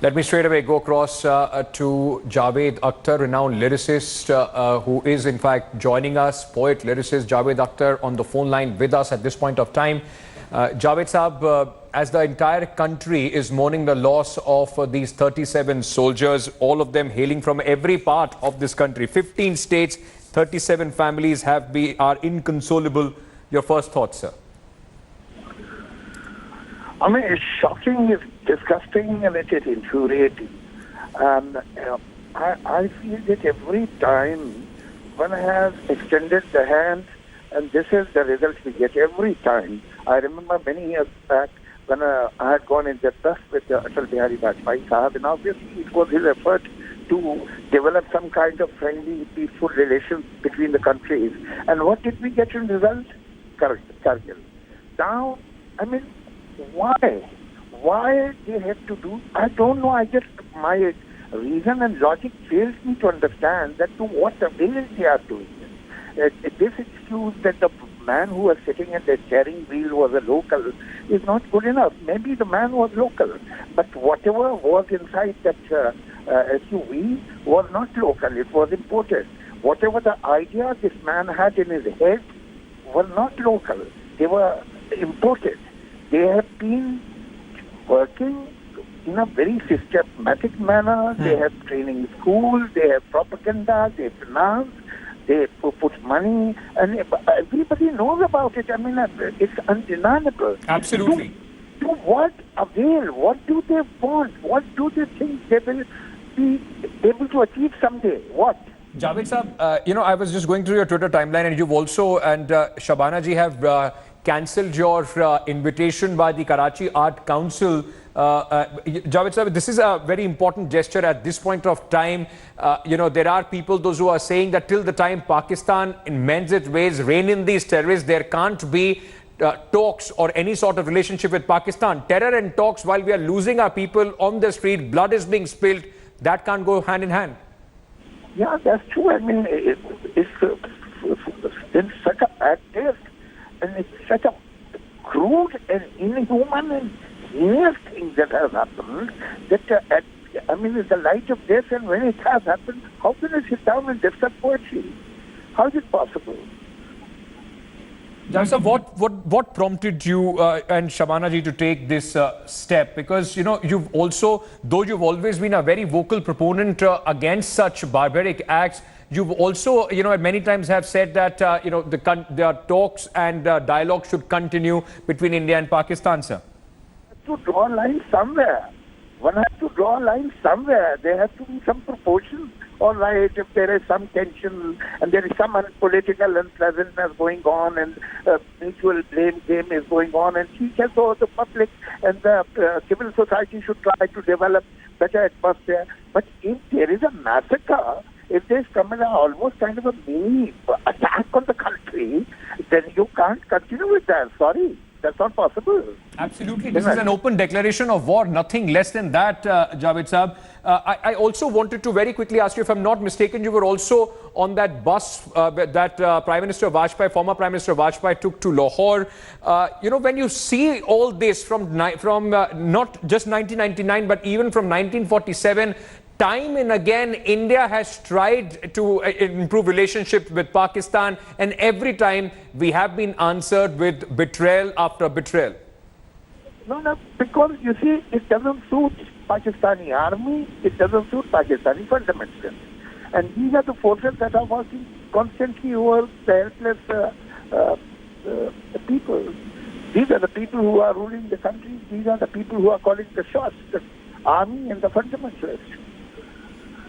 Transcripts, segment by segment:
Let me straight away go across to Javed Akhtar, renowned lyricist, who is in fact joining us, poet, lyricist Javed Akhtar on the phone line with us at this point of time. Javed Saab, as the entire country is mourning the loss of these 37 soldiers, all of them hailing from every part of this country, 15 states, 37 families are inconsolable. Your first thoughts, sir? I mean, it's shocking, it's disgusting, and it is infuriating. And I feel that every time one has extended the hand, and this is the result we get every time. I remember many years back when I had gone in the dust with Atal Bihari Vajpayee Sahab, and obviously it was his effort to develop some kind of friendly, peaceful relations between the countries. And what did we get in result? Kargil. Now, I mean, why? Why they have to do? I don't know. My reason and logic fails me to understand that to what avail they are doing it. This excuse that the man who was sitting at the steering wheel was a local is not good enough. Maybe the man was local, but whatever was inside that SUV was not local. It was imported. Whatever the idea this man had in his head were not local. They were imported. They have been working in a very systematic manner. They have training schools, they have propaganda, they finance, they put money, and everybody knows about it. I mean, it's undeniable. Absolutely. To what avail? What do they want? What do they think they will be able to achieve someday? What? Javed Saab, I was just going through your Twitter timeline, and you've also, and Shabana ji have cancelled your invitation by the Karachi Arts Council. Javed Saab, this is a very important gesture at this point of time. There are people, those who are saying that till the time Pakistan mends its ways, rein in these terrorists, there can't be talks or any sort of relationship with Pakistan. Terror and talks while we are losing our people on the street, blood is being spilled, that can't go hand in hand. Yeah, that's true. I mean, it's such a bad taste, and it's such a crude and inhuman and heinous thing that has happened. That in the light of this, and when it has happened, how can I sit down and discuss poetry? How is it possible? Sir, what prompted you and Shabana ji to take this step? Because, you've also, though you've always been a very vocal proponent against such barbaric acts, you've also, many times have said that, the talks and dialogue should continue between India and Pakistan, sir. To draw a line somewhere. One has to draw a line somewhere. There has to be some proportion. All right, if there is some tension and there is some political unpleasantness going on and mutual blame game is going on, and she says, so the public and the civil society should try to develop better atmosphere. But if there is a massacre, if there's coming almost kind of a mini attack on the country, then you can't continue with that. Sorry. That's not possible. Absolutely. This is an open declaration of war, nothing less than that, Javed Saab. I also wanted to very quickly ask you, if I'm not mistaken, you were also on that bus that Prime Minister Vajpayee, former Prime Minister Vajpayee took to Lahore. When you see all this from not just 1999, but even from 1947, time and again, India has tried to improve relationship with Pakistan, and every time we have been answered with betrayal after betrayal. No, because you see, it doesn't suit Pakistani army, it doesn't suit Pakistani fundamentalists. And these are the forces that are working constantly over the helpless people. These are the people who are ruling the country. These are the people who are calling the shots, the army and the fundamentalists.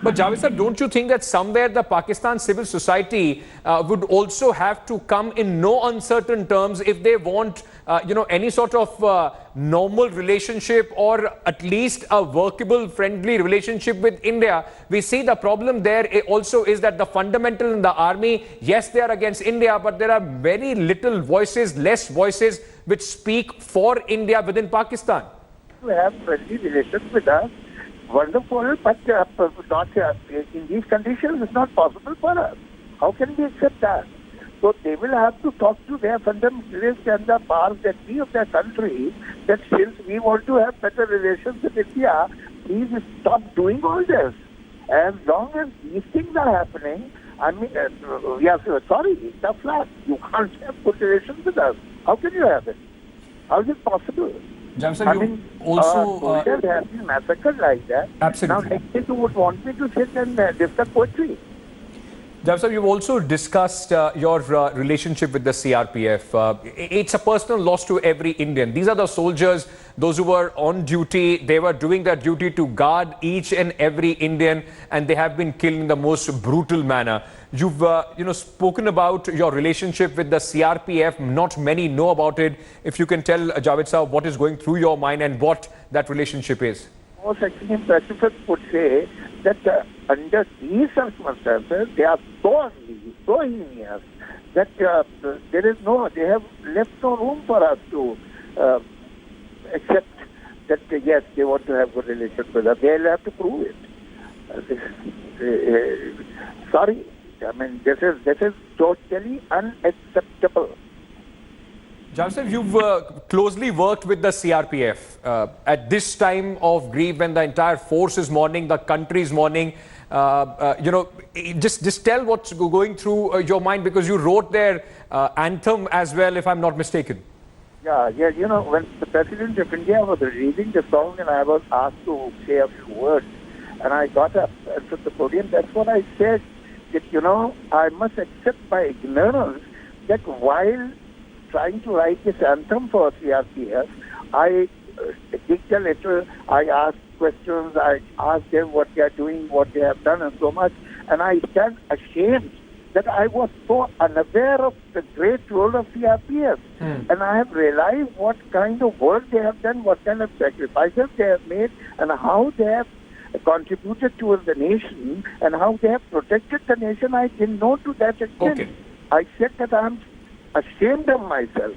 But Javed sir, don't you think that somewhere the Pakistan civil society would also have to come in no uncertain terms if they want, any sort of normal relationship or at least a workable, friendly relationship with India? We see the problem there also is that the fundamental in the army, yes, they are against India, but there are very little voices, less voices which speak for India within Pakistan. We have friendly relations with us. Wonderful, but not in these conditions, it's not possible for us. How can we accept that? So they will have to talk to their fundamentalists and the powers that be of their country that since we want to have better relations with India, please stop doing all this. As long as these things are happening, I mean, we are sorry, it's a flat. You can't have good relations with us. How can you have it? How is it possible? Javed sir, I mean, soldiers have been massacred like that. Absolutely. Now, next thing you would want me to sit and discuss poetry. Javed sir, you've also discussed your relationship with the CRPF. It's a personal loss to every Indian. These are the soldiers, those who were on duty. They were doing their duty to guard each and every Indian, and they have been killed in the most brutal manner. You've spoken about your relationship with the CRPF. Not many know about it. If you can tell Javed sir what is going through your mind and what that relationship is. Most extreme pacifists would say that under these circumstances, they are so ugly, so heinous, that they have left no room for us to accept that, yes, they want to have good relations with us. They'll have to prove it. Sorry, I mean, this is totally unacceptable. Javed sir, you've closely worked with the CRPF. At this time of grief, when the entire force is mourning, the country is mourning, just tell what's going through your mind, because you wrote their anthem as well, if I'm not mistaken. Yeah, when the President of India was reading the song and I was asked to say a few words, and I got up and took the podium, that's what I said, that, I must accept by ignorance that while trying to write this anthem for CRPF, I digged a little, I asked questions, I asked them what they are doing, what they have done, and so much, and I stand ashamed that I was so unaware of the great role of CRPF. And I have realized what kind of work they have done, what kind of sacrifices they have made, and how they have contributed towards the nation, and how they have protected the nation. I didn't know to that extent. Okay. I said that I am ashamed of myself.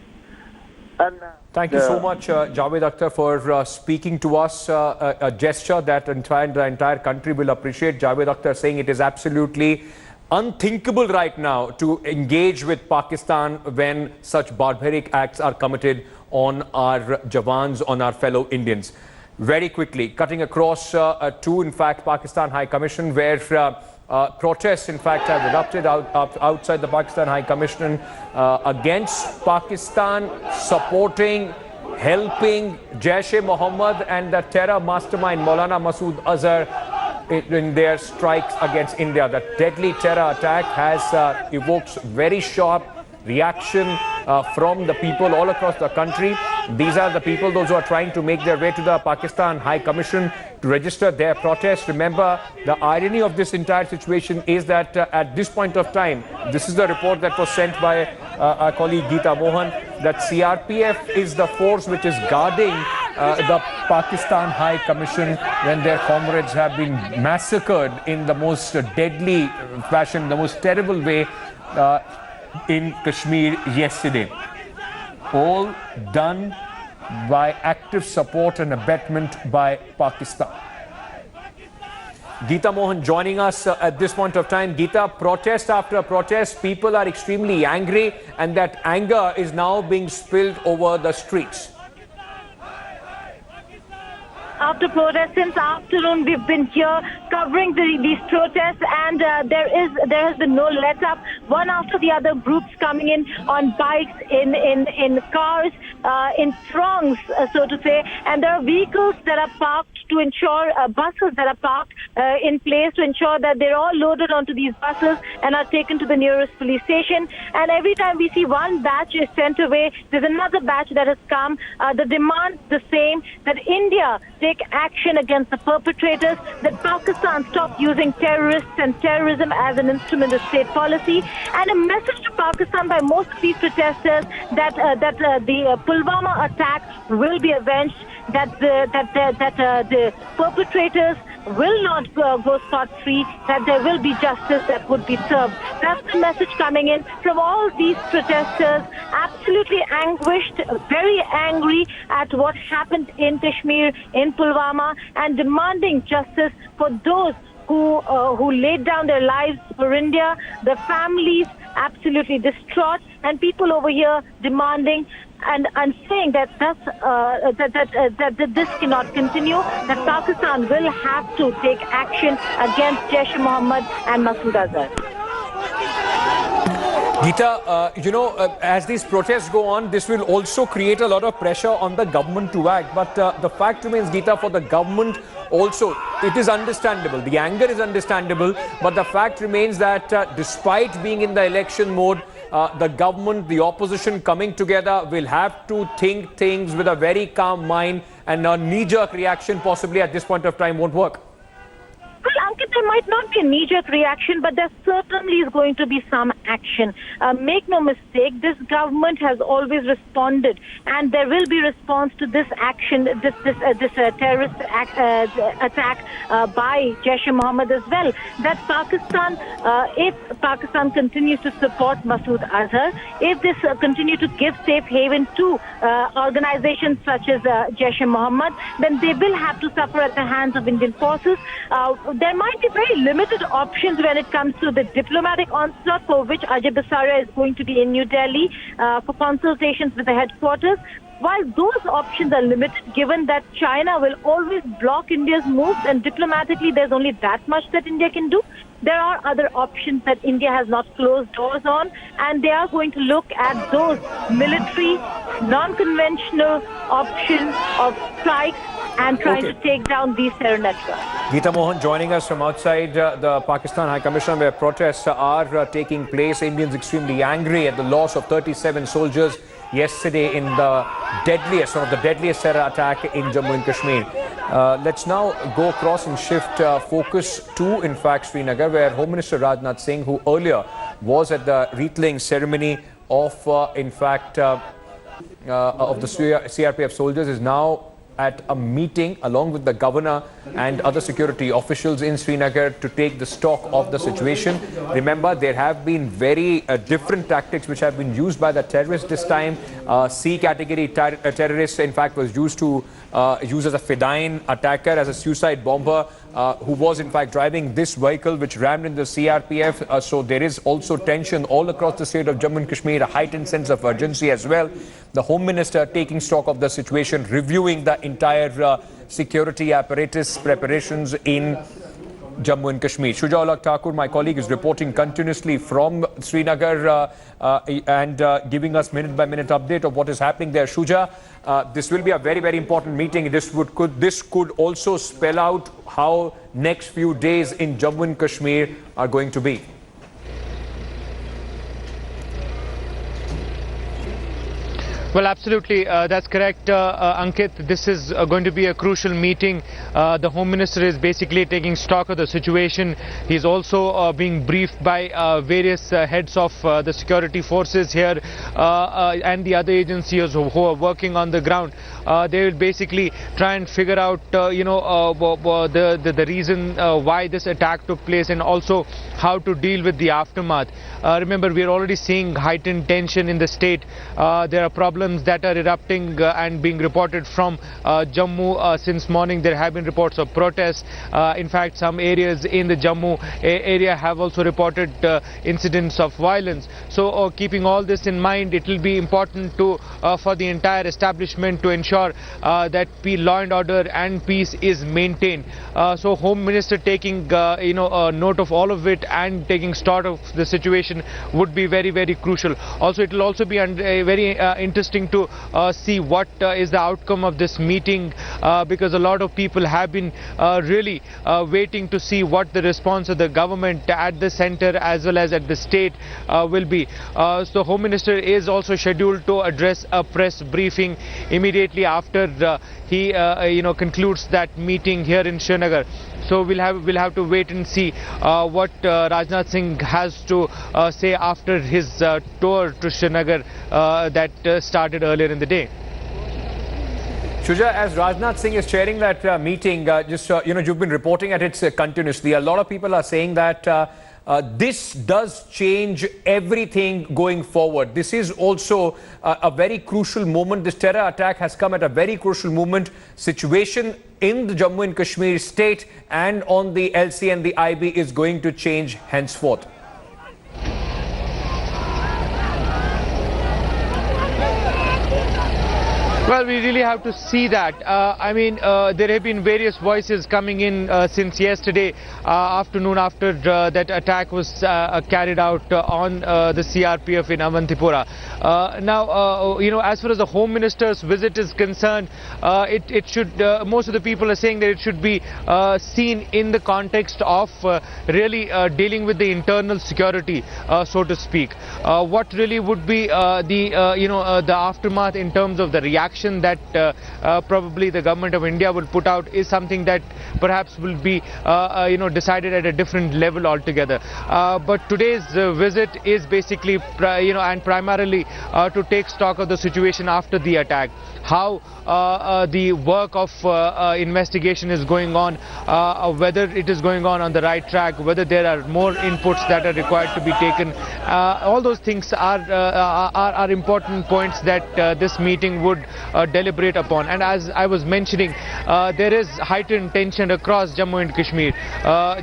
And thank you so much, Javed Akhtar, for speaking to us. A gesture that the entire country will appreciate. Javed Akhtar saying it is absolutely unthinkable right now to engage with Pakistan when such barbaric acts are committed on our Jawans, on our fellow Indians. Very quickly, cutting across to, in fact, Pakistan High Commission, where protests, in fact, have erupted outside the Pakistan High Commission against Pakistan supporting, helping Jaish-e-Mohammed and the terror mastermind Maulana Masood Azhar in their strikes against India. The deadly terror attack has evoked very sharp reaction from the people all across the country. These are the people, those who are trying to make their way to the Pakistan High Commission to register their protest. Remember, the irony of this entire situation is that at this point of time, this is the report that was sent by our colleague Geeta Mohan, that CRPF is the force which is guarding the Pakistan High Commission when their comrades have been massacred in the most deadly fashion, the most terrible way in Kashmir yesterday. All done by active support and abetment by Pakistan. Geeta Mohan joining us at this point of time. Geeta, protest after protest, people are extremely angry, and that anger is now being spilled over the streets. After protests since afternoon, we've been here covering these protests, and there has been no let up. One after the other, groups coming in on bikes, in cars, in throngs, so to say. And there are vehicles that are parked to ensure, buses that are parked in place to ensure that they're all loaded onto these buses and are taken to the nearest police station. And every time we see one batch is sent away, there's another batch that has come. The demand the same, that India take action against the perpetrators, that Pakistan stop using terrorists and terrorism as an instrument of state policy, and a message to Pakistan by most of these protesters that the Pulwama attack will be avenged, that the perpetrators will not go scot-free, that there will be justice that would be served. That's the message coming in from all these protesters, absolutely anguished, very angry at what happened in Kashmir, in Pulwama, and demanding justice for those who laid down their lives for India, the families absolutely distraught, and people over here demanding and saying that this cannot continue, that Pakistan will have to take action against Jaish-e-Mohammed and Masood Azhar. Geeta, as these protests go on, this will also create a lot of pressure on the government to act. But the fact remains, Geeta, for the government also, it is understandable. The anger is understandable. But the fact remains that despite being in the election mode, the government, the opposition coming together will have to think things with a very calm mind, and a knee-jerk reaction possibly at this point of time won't work. Well, Ankit, there might not be a knee-jerk reaction, but there certainly is going to be some action. Make no mistake, this government has always responded, and there will be response to this action, this terrorist attack by Jaish-e-Mohammed as well. That Pakistan, if Pakistan continues to support Masood Azhar, if this continue to give safe haven to organizations such as Jaish-e-Mohammed, then they will have to suffer at the hands of Indian forces. There might be very limited options when it comes to the diplomatic onslaught, for which Ajay Bisaria is going to be in New Delhi for consultations with the headquarters. While those options are limited, given that China will always block India's moves, and diplomatically there's only that much that India can do, there are other options that India has not closed doors on, and they are going to look at those military, non-conventional options of strikes and trying to take down these terror networks. Geeta Mohan joining us from outside the Pakistan High Commission, where protests are taking place. Indians extremely angry at the loss of 37 soldiers yesterday in the deadliest, one of the deadliest terror attack in Jammu and Kashmir. Let's now go across and shift focus to, in fact, Srinagar, where Home Minister Rajnath Singh, who earlier was at the wreath-laying ceremony of, of the CRPF soldiers, is now at a meeting along with the governor and other security officials in Srinagar to take the stock of the situation. Remember, there have been very different tactics which have been used by the terrorists this time. C category terrorist, in fact, was used as a Fedayeen attacker, as a suicide bomber, who was in fact driving this vehicle which rammed into the CRPF. So there is also tension all across the state of Jammu and Kashmir, a heightened sense of urgency as well. The Home Minister taking stock of the situation, reviewing the entire security apparatus preparations in Jammu and Kashmir. Shuja Thakur, my colleague, is reporting continuously from Srinagar and giving us minute-by-minute update of what is happening there. Shuja, this will be a very, very important meeting. This could also spell out how next few days in Jammu and Kashmir are going to be. Well, absolutely. That's correct, Ankit. This is going to be a crucial meeting. The Home Minister is basically taking stock of the situation. He's also being briefed by various heads of the security forces here and the other agencies who are working on the ground. They will basically try and figure out, the reason why this attack took place, and also how to deal with the aftermath. Remember, we are already seeing heightened tension in the state. There are problems that are erupting and being reported from Jammu since morning. There have been reports of protests. In fact, some areas in the Jammu area have also reported incidents of violence. So keeping all this in mind, it will be important to for the entire establishment to ensure that law and order and peace is maintained. So Home Minister taking note of all of it and taking stock of the situation would be very, very crucial. Also, it will also be very interesting to see what is the outcome of this meeting, because a lot of people have been really waiting to see what the response of the government at the center as well as at the state will be. So Home Minister is also scheduled to address a press briefing immediately after he concludes that meeting here in Srinagar. So we'll have to wait and see what Rajnath Singh has to say after his tour to Srinagar that started earlier in the day. Shuja, as Rajnath Singh is chairing that meeting, you've been reporting at it continuously. A lot of people are saying that this does change everything going forward. This is also a very crucial moment. This terror attack has come at a very crucial moment. Situation in the Jammu and Kashmir state and on the LC and the IB is going to change henceforth. Well, we really have to see that. There have been various voices coming in since yesterday afternoon after that attack was carried out on the CRPF in Avantipura. As far as the Home Minister's visit is concerned, it should, most of the people are saying that it should be seen in the context of really dealing with the internal security, so to speak. What really would be the aftermath in terms of the reaction that probably the government of India will put out is something that perhaps will be decided at a different level altogether. But today's visit is basically and primarily to take stock of the situation after the attack, how the work of investigation is going on, whether it is going on the right track, whether there are more inputs that are required to be taken. All those things are important points that this meeting would deliberate upon. And as I was mentioning, there is heightened tension across Jammu and Kashmir.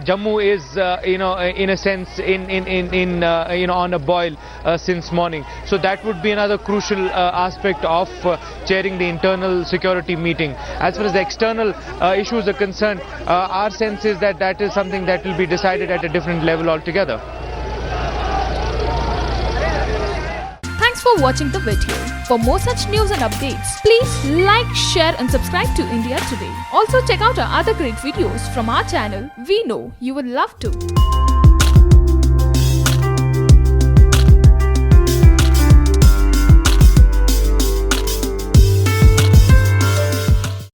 Jammu is in a sense on a boil since morning. So that would be another crucial aspect of chairing the internal security meeting. As far as the external issues are concerned, our sense is that that is something that will be decided at a different level altogether. Thanks for watching the video. For more such news and updates, please like, share and subscribe to India Today. Also check out our other great videos from our channel. We know you will love to.